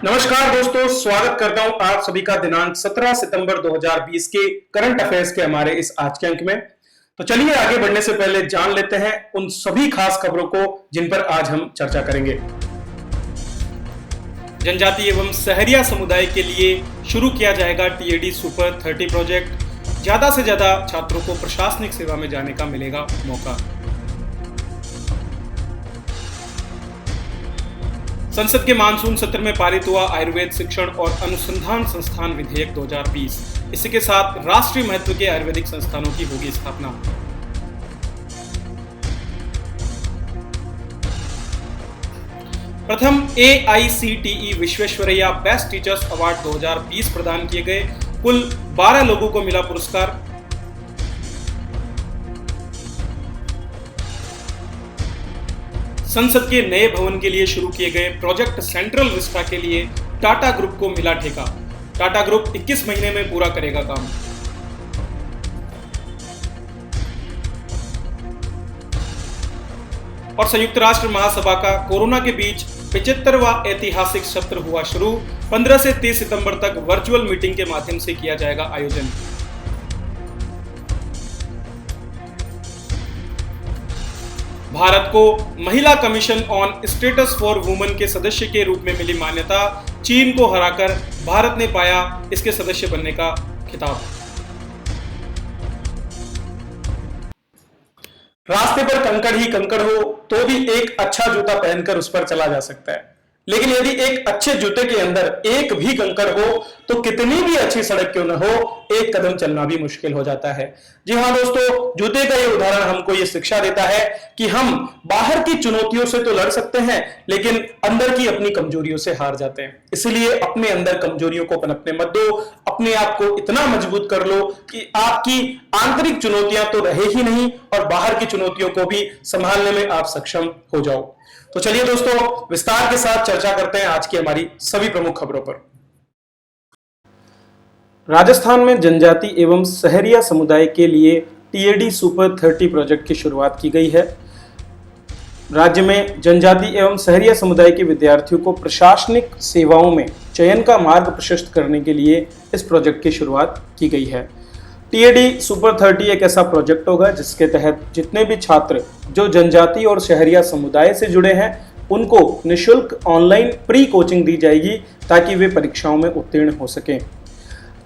नमस्कार दोस्तों, स्वागत करता हूं आप सभी का दिनांक 17 सितंबर 2020 के करंट अफेयर्स के हमारे इस आज के अंक में। तो चलिए आगे बढ़ने से पहले जान लेते हैं उन सभी खास खबरों को जिन पर आज हम चर्चा करेंगे। जनजातीय एवं सहरिया समुदाय के लिए शुरू किया जाएगा टीएडी सुपर 30 प्रोजेक्ट। ज्यादा से ज्यादा छात्रों को प्रशासनिक सेवा में जाने का मिलेगा मौका। संसद के मानसून सत्र में पारित हुआ आयुर्वेद शिक्षण और अनुसंधान संस्थान विधेयक 2020। इसी के साथ राष्ट्रीय महत्व के आयुर्वेदिक संस्थानों की होगी स्थापना। प्रथम AICTE Visvesvaraya best teachers award 2020 प्रदान किए गए। कुल 12 लोगों को मिला पुरस्कार। संसद के नए भवन के लिए शुरू किए गए प्रोजेक्ट सेंट्रल विस्टा के लिए टाटा ग्रुप को मिला ठेका। टाटा ग्रुप 21 महीने में पूरा करेगा काम। और संयुक्त राष्ट्र महासभा का कोरोना के बीच 75वां ऐतिहासिक सत्र हुआ शुरू। 15 से 30 सितंबर तक वर्चुअल मीटिंग के माध्यम से किया जाएगा आयोजन। भारत को महिला commission on status for women के सदस्य के रूप में मिली मान्यता। चीन को हराकर भारत ने पाया इसके सदस्य बनने का खिताब। रास्ते पर कंकड़ ही कंकड़ हो तो भी एक अच्छा जूता पहनकर उस पर चला जा सकता है, लेकिन यदि एक अच्छे जूते के अंदर एक भी कंकड़ हो तो कितनी भी अच्छी सड़क क्यों न हो, एक कदम चलना भी मुश्किल हो जाता है। जी हाँ दोस्तों, जूते का ये उदाहरण हमको ये शिक्षा देता है कि हम बाहर की चुनौतियों से तो लड़ सकते हैं, लेकिन अंदर की अपनी कमजोरियों से हार जाते हैं। इसलिए अपने अंदर कमजोरियों को पनपने मत दो, अपने आप को इतना मजबूत कर लो कि आपकी आंतरिक चुनौतियां तो रहे ही नहीं और बाहर की चुनौतियों को भी संभालने में आप सक्षम हो जाओ। तो चलिए दोस्तों, विस्तार के साथ चर्चा करते हैं आज की हमारी सभी प्रमुख खबरों पर। राजस्थान में जनजाति एवं सहरिया समुदाय के लिए टीएडी सुपर 30 प्रोजेक्ट की शुरुआत की गई है। राज्य में जनजाति एवं सहरिया समुदाय के विद्यार्थियों को प्रशासनिक सेवाओं में चयन का मार्ग प्रशस्त करने के लिए इस प्रोजेक्ट की शुरुआत की गई है। टीएडी सुपर 30 एक ऐसा प्रोजेक्ट होगा जिसके तहत जितने भी छात्र जो जनजाति और शहरिया समुदाय से जुड़े हैं उनको निःशुल्क ऑनलाइन प्री कोचिंग दी जाएगी ताकि वे परीक्षाओं में उत्तीर्ण हो सकें।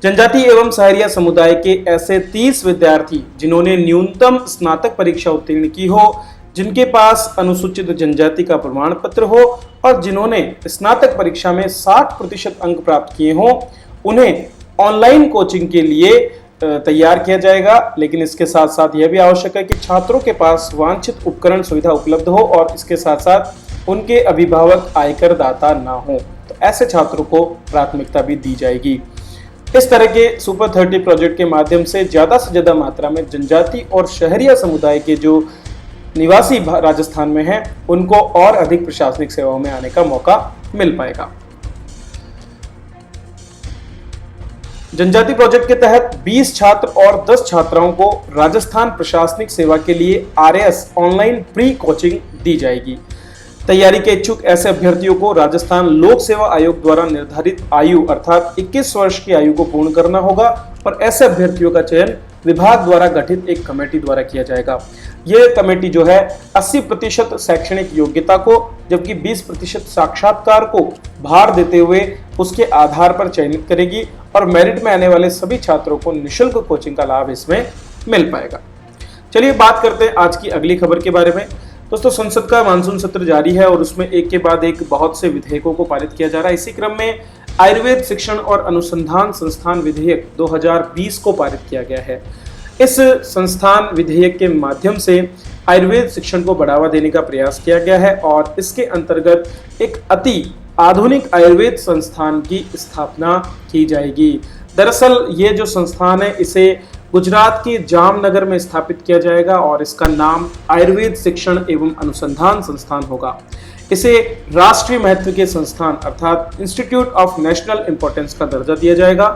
जनजाति एवं शहरिया समुदाय के ऐसे 30 विद्यार्थी जिन्होंने न्यूनतम स्नातक परीक्षा उत्तीर्ण की हो, जिनके पास अनुसूचित जनजाति का प्रमाण पत्र हो और जिन्होंने स्नातक परीक्षा में 60% अंक प्राप्त किए हों, उन्हें ऑनलाइन कोचिंग के लिए तैयार किया जाएगा। लेकिन इसके साथ साथ यह भी आवश्यक है कि छात्रों के पास वांछित उपकरण सुविधा उपलब्ध हो और इसके साथ साथ उनके अभिभावक आयकर दाता ना हो, तो ऐसे छात्रों को प्राथमिकता भी दी जाएगी। इस तरह के सुपर 30 प्रोजेक्ट के माध्यम से ज्यादा मात्रा में जनजाति और शहरिया समुदाय के जो निवासी राजस्थान में हैं उनको और अधिक प्रशासनिक सेवाओं में आने का मौका मिल पाएगा। जनजाति प्रोजेक्ट के तहत 20 छात्र और 10 छात्राओं को राजस्थान प्रशासनिक सेवा के लिए RAS ऑनलाइन प्री कोचिंग दी जाएगी। तैयारी के इच्छुक ऐसे अभ्यर्थियों को राजस्थान लोक सेवा आयोग द्वारा निर्धारित आयु अर्थात 21 वर्ष की आयु को पूर्ण करना होगा और ऐसे अभ्यर्थियों का चयन विभाग द्वारा गठित एक कमेटी द्वारा किया जाएगा। यह कमेटी जो है 80% शैक्षणिक योग्यता को जबकि 20% साक्षात्कार को भार देते हुए उसके आधार पर चयनित करेगी और मेरिट में आने वाले सभी छात्रों को निःशुल्क कोचिंग का लाभ इसमें मिल पाएगा। चलिए बात करते हैं आज की अगली खबर के बारे में। दोस्तों, संसद का मानसून सत्र जारी है और उसमें एक के बाद एक बहुत से विधेयकों को पारित किया जा रहा है। इसी क्रम में आयुर्वेद शिक्षण और अनुसंधान संस्थान विधेयक 2020 को पारित किया गया है। इस संस्थान विधेयक के माध्यम से आयुर्वेद शिक्षण को बढ़ावा देने का प्रयास किया गया है और इसके अंतर्गत एक अति आधुनिक आयुर्वेद संस्थान की स्थापना की जाएगी। दरअसल ये जो संस्थान है इसे गुजरात के जामनगर में स्थापित किया जाएगा और इसका नाम आयुर्वेद शिक्षण एवं अनुसंधान संस्थान होगा। इसे राष्ट्रीय महत्व के संस्थान अर्थात इंस्टीट्यूट ऑफ नेशनल इंपॉर्टेंस का दर्जा दिया जाएगा।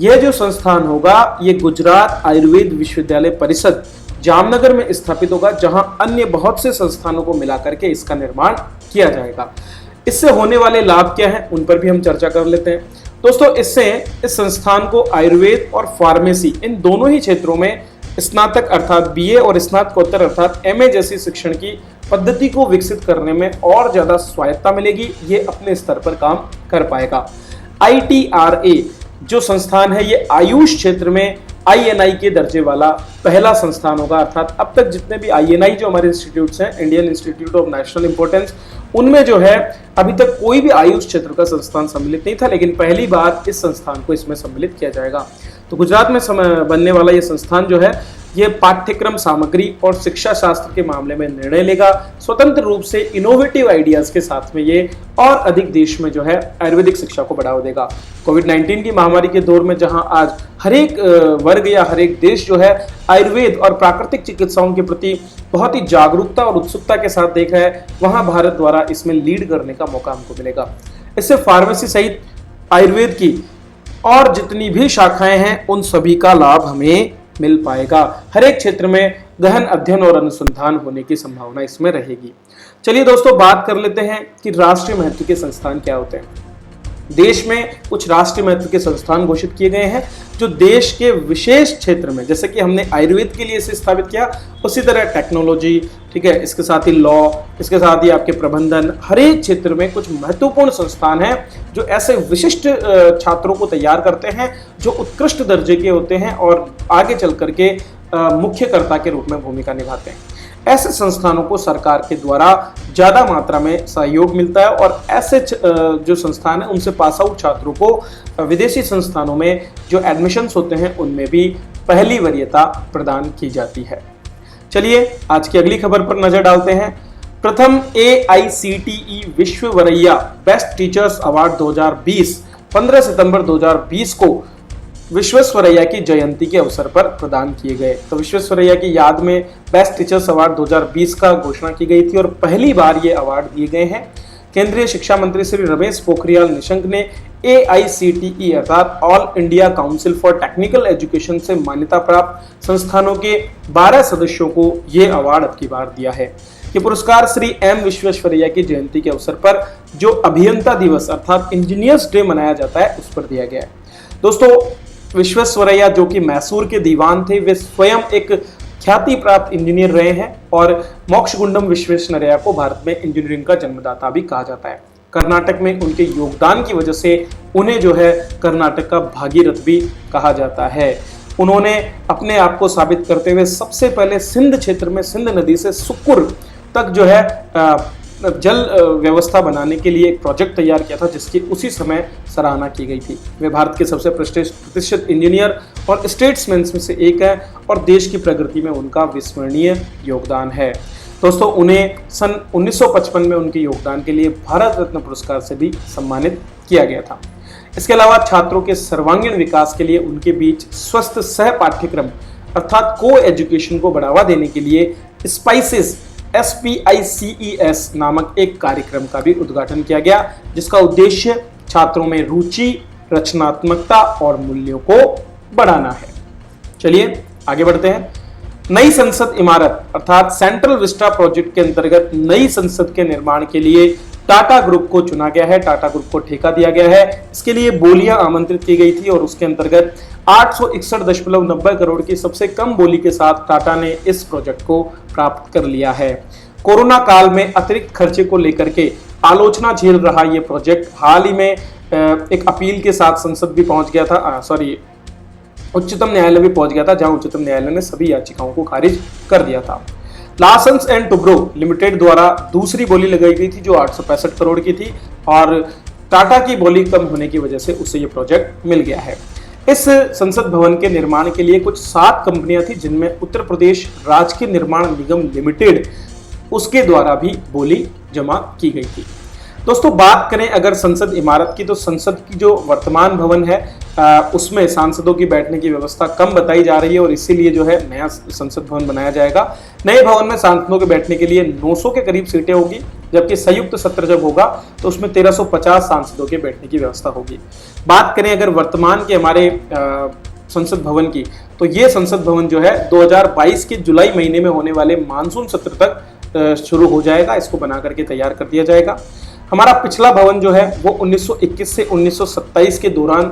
यह जो संस्थान होगा ये गुजरात आयुर्वेद विश्वविद्यालय परिषद जामनगर में स्थापित होगा, जहां अन्य बहुत से संस्थानों को मिलाकर के इसका निर्माण किया जाएगा। इससे होने वाले लाभ क्या हैं उन पर भी हम चर्चा कर लेते हैं। दोस्तों, इससे इस संस्थान को आयुर्वेद और फार्मेसी इन दोनों ही क्षेत्रों में स्नातक अर्थात बीए और स्नातकोत्तर अर्थात एमए जैसी शिक्षण की पद्धति को विकसित करने में और ज्यादा स्वायत्ता मिलेगी। ये अपने स्तर पर काम कर पाएगा। ITRA जो संस्थान है ये आयुष क्षेत्र में INI के दर्जे वाला पहला संस्थान होगा। अर्थात अब तक जितने भी INI जो हमारे इंस्टीट्यूट्स हैं, Indian institute of national importance, उनमें जो है अभी तक कोई भी आयुष क्षेत्र का संस्थान सम्मिलित नहीं था, लेकिन पहली बार इस संस्थान को इसमें सम्मिलित किया जाएगा। तो गुजरात में बनने वाला ये संस्थान जो है ये पाठ्यक्रम सामग्री और शिक्षा शास्त्र के मामले में निर्णय लेगा। स्वतंत्र रूप से इनोवेटिव आइडियाज के साथ में ये और अधिक देश में जो है आयुर्वेदिक शिक्षा को बढ़ावा देगा। कोविड-19 की महामारी के दौर में जहां आज हर एक वर्ग या हर एक देश जो है आयुर्वेद और प्राकृतिक चिकित्साओं के प्रति बहुत ही जागरूकता और उत्सुकता के साथ देख रहा है, वहां भारत द्वारा इसमें लीड करने का मौका हमको मिलेगा। इससे फार्मेसी सहित आयुर्वेद की और जितनी भी शाखाएं हैं उन सभी का लाभ हमें मिल पाएगा। हर एक क्षेत्र में गहन अध्ययन और अनुसंधान होने की संभावना इसमें रहेगी। चलिए दोस्तों, बात कर लेते हैं कि राष्ट्रीय महत्व के संस्थान क्या होते हैं। देश में कुछ राष्ट्रीय महत्व के संस्थान घोषित किए गए हैं जो देश के विशेष क्षेत्र में, जैसे कि हमने आयुर्वेद के लिए इसे स्थापित किया, उसी तरह टेक्नोलॉजी, ठीक है, इसके साथ ही लॉ, इसके साथ ही आपके प्रबंधन, हर एक क्षेत्र में कुछ महत्वपूर्ण संस्थान हैं जो ऐसे विशिष्ट छात्रों को तैयार करते हैं जो उत्कृष्ट दर्जे के होते हैं और आगे चल करके मुख्यकर्ता के रूप में भूमिका निभाते हैं। ऐसे संस्थानों को सरकार के द्वारा ज्यादा मात्रा में सहयोग मिलता है और ऐसे जो संस्थान है उनसे पास आउट छात्रों को विदेशी संस्थानों में जो एडमिशन्स होते हैं उनमें भी पहली वरीयता प्रदान की जाती है। चलिए आज की अगली खबर पर नजर डालते हैं। प्रथम AICTE Visvesvaraya best teachers award 2020 15 सितंबर 2020 को विश्वेश्वरैया की जयंती के अवसर पर प्रदान किए गए। तो विश्वेश्वरैया की याद में बेस्ट टीचर्स अवार्ड 2020 का घोषणा की गई थी और पहली बार ये अवार्ड दिए गए हैं। केंद्रीय शिक्षा मंत्री श्री रमेश पोखरियाल निशंक ने AICTE अर्थात all India council for technical education से मान्यता प्राप्त संस्थानों के 12 सदस्यों को ये अवार्ड अब की बार दिया है। ये पुरस्कार श्री M विश्वेश्वरैया की जयंती के अवसर पर जो अभियंता दिवस अर्थात इंजीनियर्स डे मनाया जाता है उस पर दिया गया है। दोस्तों, विश्वेश्वरैया जो कि मैसूर के दीवान थे, वे स्वयं एक ख्याति प्राप्त इंजीनियर रहे हैं और मोक्षगुंडम विश्वेश्वरैया को भारत में इंजीनियरिंग का जन्मदाता भी कहा जाता है। कर्नाटक में उनके योगदान की वजह से उन्हें जो है कर्नाटक का भागीरथ भी कहा जाता है। उन्होंने अपने आप को साबित करते हुए सबसे पहले सिंध क्षेत्र में सिंध नदी से सुकुर तक जो है जल व्यवस्था बनाने के लिए एक प्रोजेक्ट तैयार किया था जिसकी उसी समय सराहना की गई थी। वे भारत के सबसे प्रतिष्ठित इंजीनियर और स्टेट्समैन में से एक है और देश की प्रगति में उनका विस्मरणीय योगदान है। दोस्तों, उन्हें सन 1955 में उनके योगदान के लिए भारत रत्न पुरस्कार से भी सम्मानित किया गया था। इसके अलावा छात्रों के सर्वांगीण विकास के लिए उनके बीच स्वस्थ सह पाठ्यक्रम अर्थात को एजुकेशन को बढ़ावा देने के लिए स्पाइसेस SPICES नामक एक कार्यक्रम का भी उद्घाटन किया गया जिसका उद्देश्य छात्रों में रुचि, रचनात्मकता और मूल्यों को बढ़ाना है। चलिए आगे बढ़ते हैं। नई संसद इमारत अर्थात सेंट्रल विस्टा प्रोजेक्ट के अंतर्गत नई संसद के निर्माण के लिए टाटा ग्रुप को चुना गया है। टाटा ग्रुप को ठेका दिया गया है। इसके लिए बोलियां आमंत्रित की गई थी और उसके अंतर्गत 861.90 करोड़ की सबसे कम बोली के साथ टाटा ने इस प्रोजेक्ट को प्राप्त कर लिया है। कोरोना काल में अतिरिक्त खर्चे को लेकर के आलोचना झेल रहा ये प्रोजेक्ट हाल ही में एक अपील के साथ संसद भी पहुंच गया था, उच्चतम न्यायालय भी पहुंच गया था, जहां उच्चतम न्यायालय ने सभी याचिकाओं को खारिज कर दिया था। लार्सन एंड टुब्रो लिमिटेड द्वारा दूसरी बोली लगाई गई थी जो 865 करोड़ की थी और टाटा की बोली कम होने की वजह से उसे ये प्रोजेक्ट मिल गया है। इस संसद भवन के निर्माण के लिए कुछ 7 कंपनियां थी जिनमें उत्तर प्रदेश राजकीय निर्माण निगम लिमिटेड उसके द्वारा भी बोली जमा की गई थी। दोस्तों, बात करें अगर संसद इमारत की तो संसद की जो वर्तमान भवन है उसमें सांसदों की बैठने की व्यवस्था कम बताई जा रही है और इसीलिए जो है नया संसद भवन बनाया जाएगा। नए भवन में सांसदों के बैठने के लिए 900 के करीब सीटें होगी, जबकि संयुक्त सत्र जब होगा तो उसमें 1350 सांसदों के बैठने की व्यवस्था होगी। बात करें अगर वर्तमान के हमारे संसद भवन की तो ये संसद भवन जो है 2022 के जुलाई महीने में होने वाले मानसून सत्र तक शुरू हो जाएगा। इसको बना करके तैयार कर दिया जाएगा। हमारा पिछला भवन जो है वो 1921 से 1927 के दौरान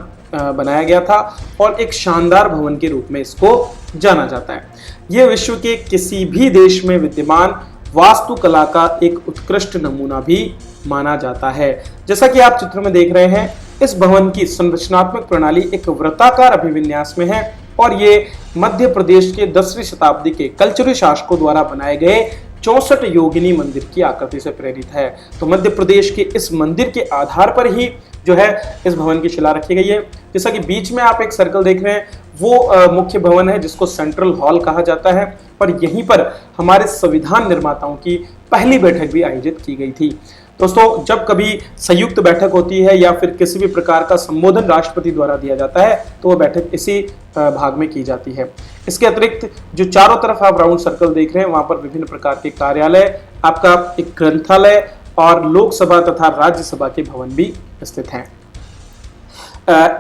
बनाया गया था और एक शानदार भवन के रूप में इसको जाना जाता है। यह विश्व के किसी भी देश में विद्यमान वास्तुकला का एक उत्कृष्ट नमूना भी माना जाता है। जैसा कि आप चित्र में देख रहे हैं, इस भवन की संरचनात्मक प्रणाली एक वृत्ताकार अभिविन्यास में है और ये मध्य प्रदेश के 10वीं शताब्दी के कल्चरल शासकों द्वारा बनाए गए 64 योगिनी मंदिर की आकृति से प्रेरित है। तो मध्य प्रदेश के इस मंदिर के आधार पर ही जो है इस भवन की शिला रखी गई है। जैसा कि बीच में आप एक सर्कल देख रहे हैं, वो मुख्य भवन है जिसको सेंट्रल हॉल कहा जाता है और यहीं पर हमारे संविधान निर्माताओं की पहली बैठक भी आयोजित की गई थी। दोस्तों, जब कभी संयुक्त बैठक होती है या फिर किसी भी प्रकार का संबोधन राष्ट्रपति द्वारा दिया जाता है तो वह बैठक इसी भाग में की जाती है। इसके अतिरिक्त जो चारों तरफ आप राउंड सर्कल देख रहे हैं, वहां पर विभिन्न प्रकार के कार्यालय, आपका एक ग्रंथालय और लोकसभा तथा राज्यसभा के भवन भी स्थित हैं।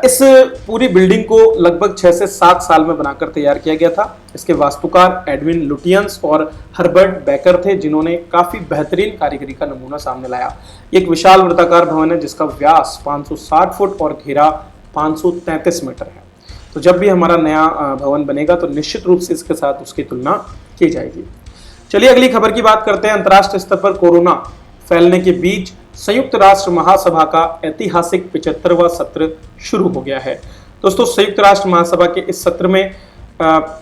इस पूरी बिल्डिंग को लगभग 6 से 7 साल में बनाकर तैयार किया गया था। इसके वास्तुकार एडविन लुटियंस और हर्बर्ट बेकर थे, जिन्होंने काफी बेहतरीन कारीगरी का नमूना सामने लाया। एक विशाल वृत्ताकार भवन है जिसका व्यास 560 फुट और घेरा 533 मीटर है। तो जब भी हमारा नया भवन बनेगा तो निश्चित रूप से इसके साथ उसकी तुलना की जाएगी। चलिए अगली खबर की बात करते हैं। अंतर्राष्ट्रीय स्तर पर कोरोना फैलने के बीच संयुक्त राष्ट्र महासभा का ऐतिहासिक 75वां सत्र शुरू हो गया है। दोस्तों, संयुक्त राष्ट्र महासभा के इस सत्र में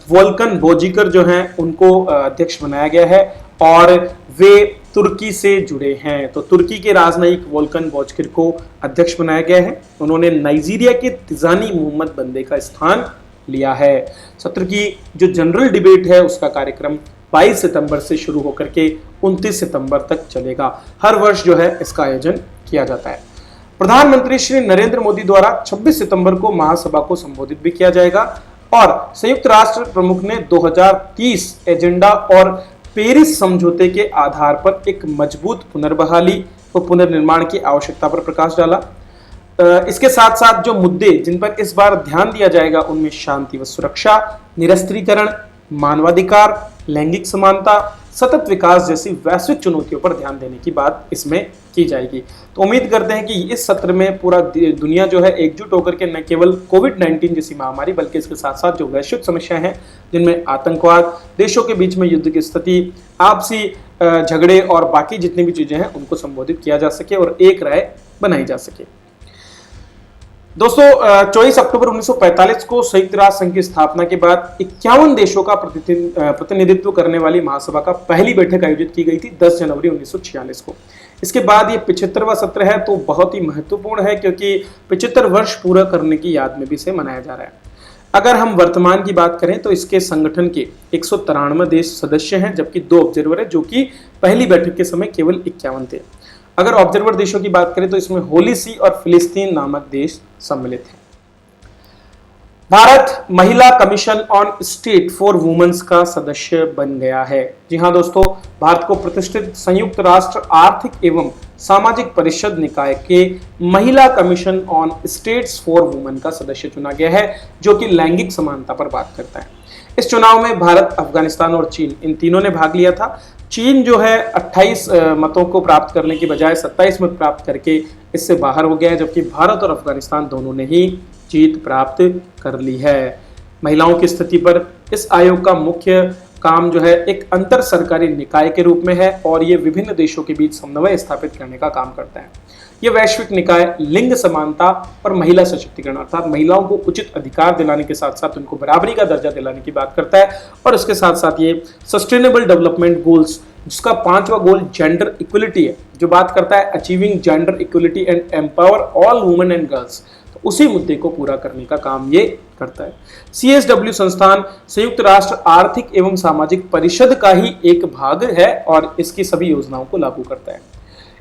वोल्कन बोजिकर जो हैं उनको अध्यक्ष बनाया गया है और वे तुर्की से जुड़े हैं। तो तुर्की के राजनयिक वोल्कन बोजिकर को अध्यक्ष बनाया गया है। उन्होंने नाइजीरिया के तिजानी मोहम्मद बंदे का स्थान लिया है। सत्र की जो जनरल डिबेट है उसका कार्यक्रम 22 सितंबर से शुरू होकर के 29 सितंबर तक चलेगा। हर वर्ष जो है इसका आयोजन किया जाता है। प्रधानमंत्री श्री नरेंद्र मोदी द्वारा 26 सितंबर को महासभा को संबोधित भी किया जाएगा और संयुक्त राष्ट्र प्रमुख ने 2030 एजेंडा और पेरिस समझौते के आधार पर एक मजबूत पुनर्बहाली व पुनर्निर्माण की आवश्यकता पर प्रकाश डाला। इसके साथ साथ जो मुद्दे जिन पर इस बार ध्यान दिया जाएगा उनमें शांति व सुरक्षा, निरस्त्रीकरण, मानवाधिकार, लैंगिक समानता, सतत विकास जैसी वैश्विक चुनौतियों पर ध्यान देने की बात इसमें की जाएगी। तो उम्मीद करते हैं कि इस सत्र में पूरा दुनिया जो है एकजुट होकर के न केवल कोविड-19 जैसी महामारी बल्कि इसके साथ साथ जो वैश्विक समस्याएं हैं जिनमें आतंकवाद, देशों के बीच में युद्ध की स्थिति, आपसी झगड़े और बाकी जितनी भी चीजें हैं उनको संबोधित किया जा सके और एक राय बनाई जा सके। दोस्तों, 24 अक्टूबर 1945 को संयुक्त राष्ट्र संघ की स्थापना के बाद 51 देशों का प्रतिनिधित्व करने वाली महासभा का पहली बैठक आयोजित की गई थी 10 जनवरी 1946 को। इसके बाद ये 75वां सत्र है, तो बहुत ही महत्वपूर्ण है क्योंकि 75 वर्ष पूरा करने की याद में भी इसे मनाया जा रहा है। अगर हम वर्तमान की बात करें तो इसके संगठन के 193 देश सदस्य हैं, जबकि 2 ऑब्जर्वर है जो कि पहली बैठक के समय केवल 51 थे। अगर ऑब्जर्वर देशों की बात करें तो इसमें होली सी और फिलिस्तीन नामक देश सम्मिलित हैं। भारत महिला commission on state for women's का सदस्य बन गया है। जी हां दोस्तों, भारत को प्रतिष्ठित संयुक्त राष्ट्र आर्थिक एवं सामाजिक परिषद निकाय के महिला commission on states for women का सदस्य चुना गया है, जो कि लैंगिक समानता पर बात करता है। इस चुनाव में भारत, अफगानिस्तान और चीन इन तीनों ने भाग लिया था। चीन जो है 28 मतों को प्राप्त करने की बजाय 27 मत प्राप्त करके इससे बाहर हो गया है, जबकि भारत और अफगानिस्तान दोनों ने ही जीत प्राप्त कर ली है। महिलाओं की स्थिति पर इस आयोग का मुख्य काम जो है एक अंतर सरकारी निकाय के रूप में है और ये विभिन्न देशों के बीच समन्वय स्थापित करने का काम करता है। ये वैश्विक निकाय लिंग समानता और महिला सशक्तिकरण अर्थात महिलाओं को उचित अधिकार दिलाने के साथ साथ उनको बराबरी का दर्जा दिलाने की बात करता है और इसके साथ साथ ये सस्टेनेबल डेवलपमेंट गोल्स, जिसका 5वां गोल जेंडर इक्वलिटी है, जो बात करता है achieving gender equality and empower all women and girls, तो उसी मुद्दे को पूरा करने का काम ये करता है। CSW संस्थान संयुक्त राष्ट्र आर्थिक एवं सामाजिक परिषद का ही एक भाग है और इसकी सभी योजनाओं को लागू करता है।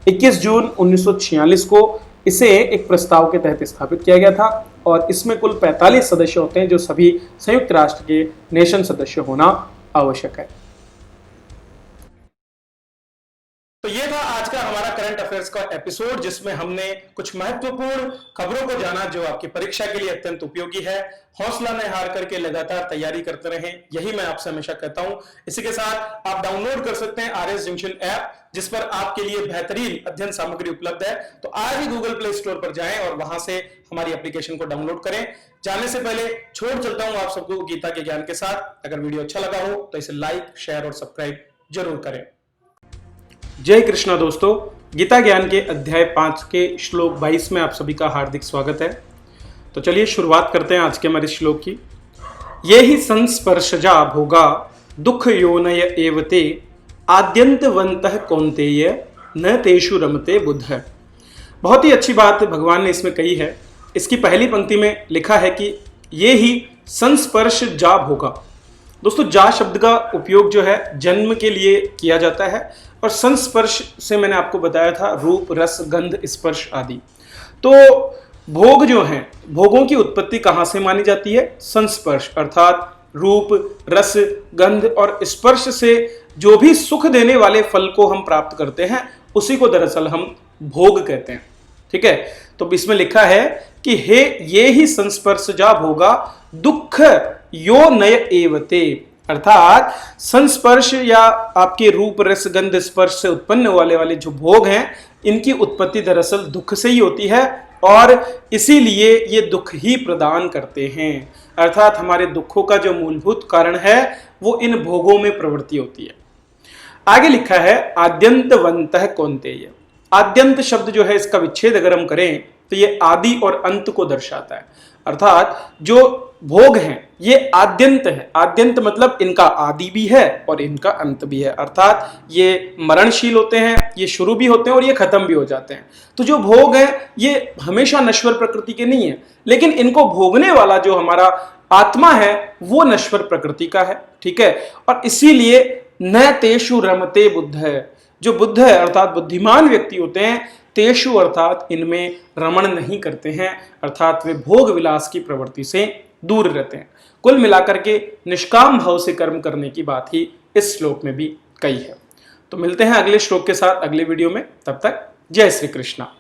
21 जून 1946 को इसे एक प्रस्ताव के तहत स्थापित किया गया था और इसमें कुल 45 सदस्य होते हैं, जो सभी संयुक्त राष्ट्र के नेशन सदस्य होना आवश्यक है। तो ये था आज का हमारा करंट अफेयर्स का एपिसोड जिसमें हमने कुछ महत्वपूर्ण खबरों को जाना जो आपकी परीक्षा के लिए अत्यंत उपयोगी है। हौसला न हार करके लगातार तैयारी करते रहें, यही मैं आपसे हमेशा कहता हूं। इसी के साथ आप डाउनलोड कर सकते हैं आरएस जंक्शन ऐप, जिस पर आपके लिए बेहतरीन अध्ययन सामग्री उपलब्ध है। तो आज ही गूगल प्ले स्टोर पर जाएं और वहां से हमारी एप्लीकेशन को डाउनलोड करें। जाने से पहले छोड़ चलता हूं आप सबको गीता के ज्ञान के साथ। अगर वीडियो अच्छा लगा हो तो इसे लाइक, शेयर और सब्सक्राइब जरूर करें। जय कृष्णा दोस्तों, गीता ज्ञान के अध्याय 5 के श्लोक 22 में आप सभी का हार्दिक स्वागत है। तो चलिए शुरुआत करते हैं आज के हमारे श्लोक की। ये ही संस्पर्शजा भोगा दुख योनय एवते आद्यंतवंतः कौन्तेय न तेषु रमते बुद्ध। बहुत ही अच्छी बात भगवान ने इसमें कही है। इसकी पहली पंक्ति में लिखा है कि ये ही संस्पर्श जा भोगा। दोस्तों, जा शब्द का उपयोग जो है जन्म के लिए किया जाता है और संस्पर्श से मैंने आपको बताया था रूप, रस, गंध, स्पर्श आदि। तो भोग जो हैं, भोगों की उत्पत्ति कहाँ से मानी जाती है? संस्पर्श, अर्थात रूप, रस, गंध और स्पर्श से जो भी सुख देने वाले फल को हम प्राप्त करते हैं उसी को दरअसल हम भोग कहते हैं। ठीक है, तो इसमें लिखा है कि हे ये ही संस्पर्श जा भोगा दुख यो नय एवते, अर्थात संस्पर्श या आपके रूप, रस, गंध, स्पर्श से उत्पन्न वाले जो भोग हैं इनकी उत्पत्ति दरअसल दुख से ही होती है और इसीलिए ये दुख ही प्रदान करते हैं। अर्थात हमारे दुखों का जो मूलभूत कारण है वो इन भोगों में प्रवृत्ति होती है। आगे लिखा है आद्यंतवंतः कौन्तेय। आद्यंत शब्द जो है इसका विच्छेद अगर हम करें तो ये आदि और अंत को दर्शाता है। अर्थात जो भोग हैं ये आद्यंत है। आद्यंत मतलब इनका आदि भी है और इनका अंत भी है, अर्थात ये मरणशील होते हैं, ये शुरू भी होते हैं और ये खत्म भी हो जाते हैं। तो जो भोग हैं ये हमेशा नश्वर प्रकृति के नहीं है, लेकिन इनको भोगने वाला जो हमारा आत्मा है वो नश्वर प्रकृति का है। ठीक है, और इसीलिए न तेषु रमते बुद्ध है। जो बुद्ध है अर्थात बुद्धिमान व्यक्ति होते हैं, तेषु अर्थात इनमें रमण नहीं करते हैं, अर्थात वे भोग विलास की प्रवृत्ति से दूर रहते हैं। कुल मिलाकर के निष्काम भाव से कर्म करने की बात ही इस श्लोक में भी कही है। तो मिलते हैं अगले श्लोक के साथ अगले वीडियो में, तब तक जय श्री कृष्णा।